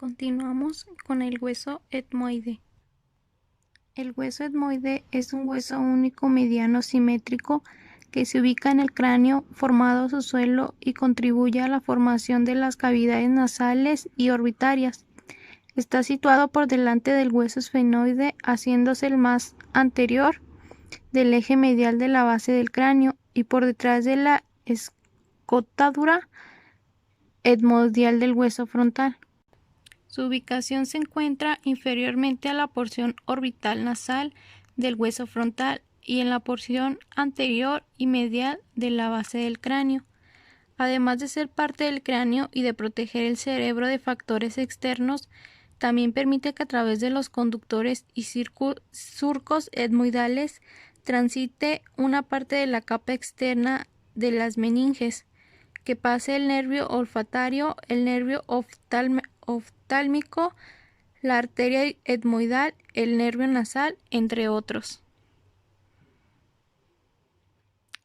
Continuamos con el hueso etmoide. El hueso etmoide es un hueso único mediano simétrico que se ubica en el cráneo formado a su suelo y contribuye a la formación de las cavidades nasales y orbitarias. Está situado por delante del hueso esfenoide, haciéndose el más anterior del eje medial de la base del cráneo y por detrás de la escotadura etmoidal del hueso frontal. Su ubicación se encuentra inferiormente a la porción orbital nasal del hueso frontal y en la porción anterior y medial de la base del cráneo. Además de ser parte del cráneo y de proteger el cerebro de factores externos, también permite que a través de los conductores y surcos etmoidales transite una parte de la capa externa de las meninges, que pase el nervio olfatorio, el nervio oftálmico, la arteria etmoidal, el nervio nasal, entre otros.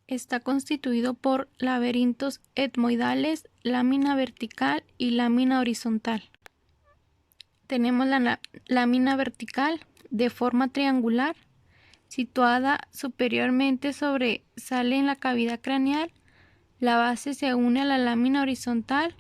Está constituido por laberintos etmoidales, lámina vertical y lámina horizontal. Tenemos la lámina vertical de forma triangular, situada superiormente sobresale en la cavidad craneal. La base se une a la lámina horizontal.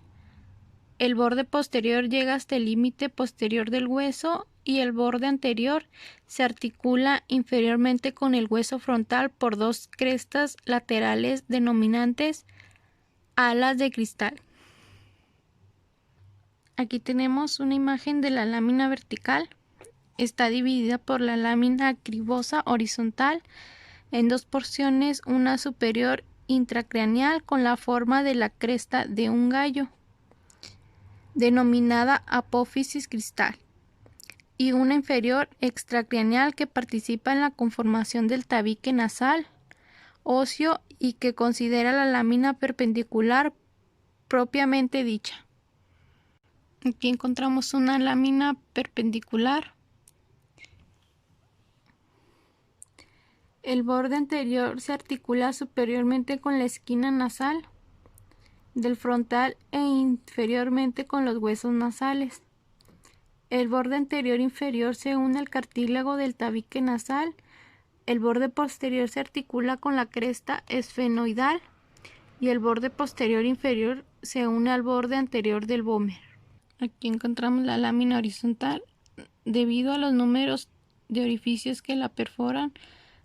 El borde posterior llega hasta el límite posterior del hueso y el borde anterior se articula inferiormente con el hueso frontal por dos crestas laterales denominantes alas de cristal. Aquí tenemos una imagen de la lámina vertical. Está dividida por la lámina cribosa horizontal en dos porciones, una superior intracraneal con la forma de la cresta de un gallo, denominada apófisis cristal, y una inferior extracraneal que participa en la conformación del tabique nasal óseo y que considera la lámina perpendicular propiamente dicha. Aquí encontramos una lámina perpendicular. El borde anterior se articula superiormente con la esquina nasal del frontal e inferiormente con los huesos nasales. El borde anterior inferior se une al cartílago del tabique nasal. El borde posterior se articula con la cresta esfenoidal y el borde posterior inferior se une al borde anterior del vómer. Aquí encontramos la lámina horizontal. Debido a los números de orificios que la perforan,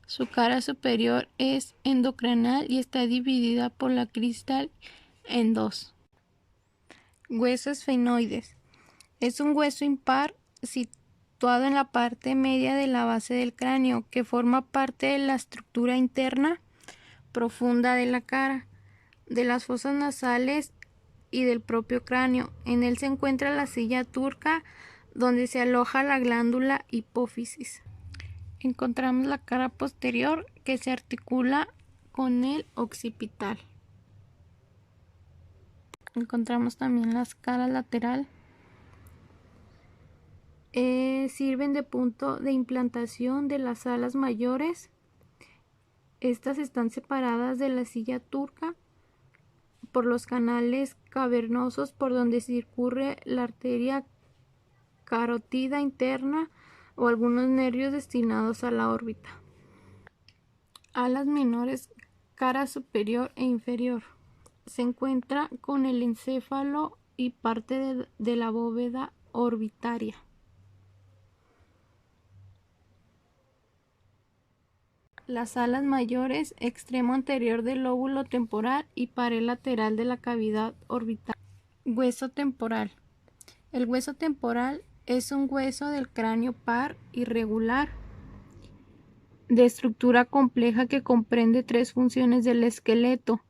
su cara superior es endocraneal y está dividida por la cristal en dos. Hueso esfenoides. Es un hueso impar situado en la parte media de la base del cráneo que forma parte de la estructura interna profunda de la cara, de las fosas nasales y del propio cráneo. En él se encuentra la silla turca donde se aloja la glándula hipófisis. Encontramos la cara posterior que se articula con el occipital. Encontramos también las caras lateral. Sirven de punto de implantación de las alas mayores. Estas están separadas de la silla turca por los canales cavernosos por donde discurre la arteria carótida interna o algunos nervios destinados a la órbita. Alas menores, cara superior e inferior. Se encuentra con el encéfalo y parte de la bóveda orbitaria. Las alas mayores, extremo anterior del lóbulo temporal y pared lateral de la cavidad orbital. Hueso temporal. El hueso temporal es un hueso del cráneo par irregular, de estructura compleja que comprende tres funciones del esqueleto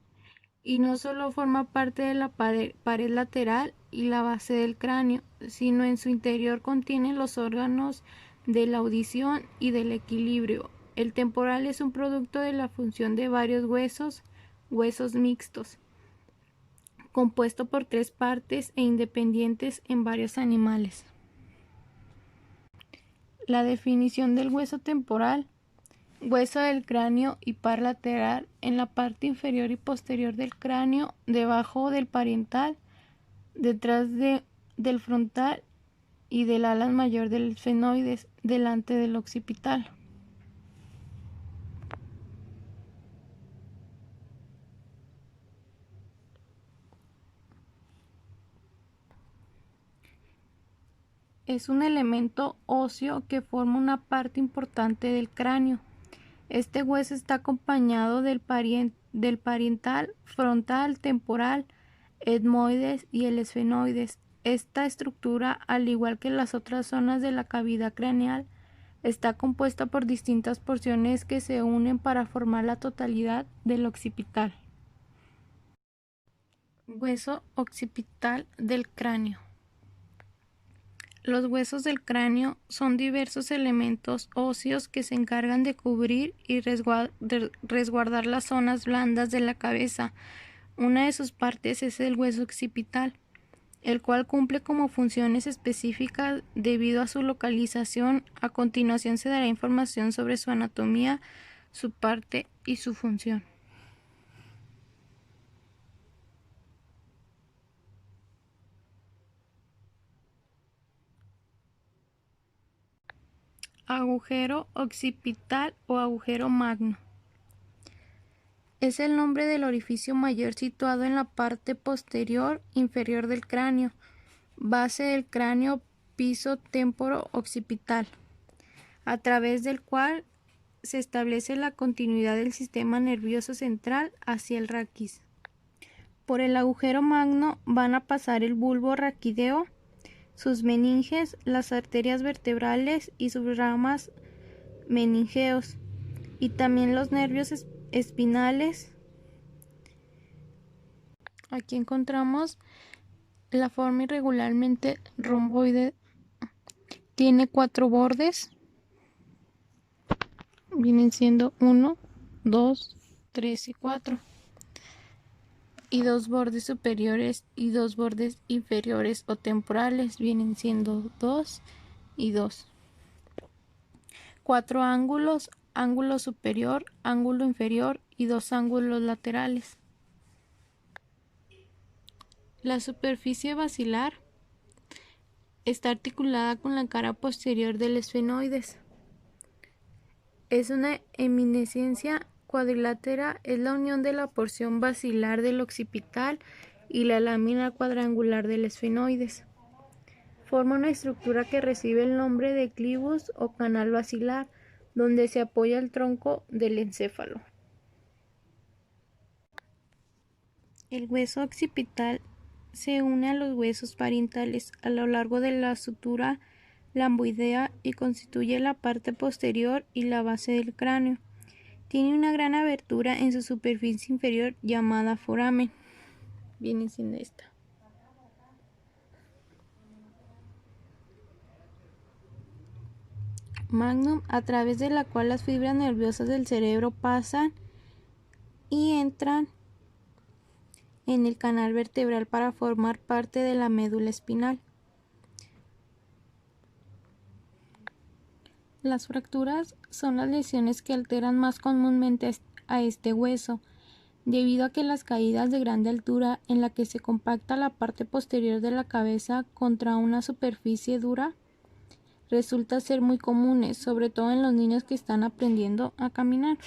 y no solo forma parte de la pared lateral y la base del cráneo, sino en su interior contiene los órganos de la audición y del equilibrio. El temporal es un producto de la función de varios huesos mixtos, compuesto por tres partes e independientes en varios animales. La definición del hueso temporal: hueso del cráneo y par lateral en la parte inferior y posterior del cráneo, debajo del parietal, detrás del frontal y del ala mayor del esfenoides delante del occipital. Es un elemento óseo que forma una parte importante del cráneo. Este hueso está acompañado del parietal, frontal, temporal, etmoides y el esfenoides. Esta estructura, al igual que las otras zonas de la cavidad craneal, está compuesta por distintas porciones que se unen para formar la totalidad del occipital. Hueso occipital del cráneo. Los huesos del cráneo son diversos elementos óseos que se encargan de cubrir y resguardar las zonas blandas de la cabeza. Una de sus partes es el hueso occipital, el cual cumple como funciones específicas debido a su localización. A continuación se dará información sobre su anatomía, su parte y su función. Agujero occipital o agujero magno. Es el nombre del orificio mayor situado en la parte posterior inferior del cráneo, base del cráneo, piso temporo-occipital, a través del cual se establece la continuidad del sistema nervioso central hacia el raquis. Por el agujero magno van a pasar el bulbo raquídeo, sus meninges, las arterias vertebrales y sus ramas meningeos, y también los nervios espinales. Aquí encontramos la forma irregularmente romboide. Tiene 4 bordes. Vienen siendo 1, 2, 3 y 4. Y 2 bordes superiores y 2 bordes inferiores o temporales. Vienen siendo 2 y 2. 4 ángulos, ángulo superior, ángulo inferior y 2 ángulos laterales. La superficie basilar está articulada con la cara posterior del esfenoides. Es una eminiscencia cuadrilátera, es la unión de la porción basilar del occipital y la lámina cuadrangular del esfenoides. Forma una estructura que recibe el nombre de clivus o canal basilar, donde se apoya el tronco del encéfalo. El hueso occipital se une a los huesos parietales a lo largo de la sutura lamboidea y constituye la parte posterior y la base del cráneo. Tiene una gran abertura en su superficie inferior llamada foramen. Viene siendo esta. Magnum, a través de la cual las fibras nerviosas del cerebro pasan y entran en el canal vertebral para formar parte de la médula espinal. Las fracturas son las lesiones que alteran más comúnmente a este hueso, debido a que las caídas de grande altura en la que se compacta la parte posterior de la cabeza contra una superficie dura resulta ser muy comunes, sobre todo en los niños que están aprendiendo a caminar.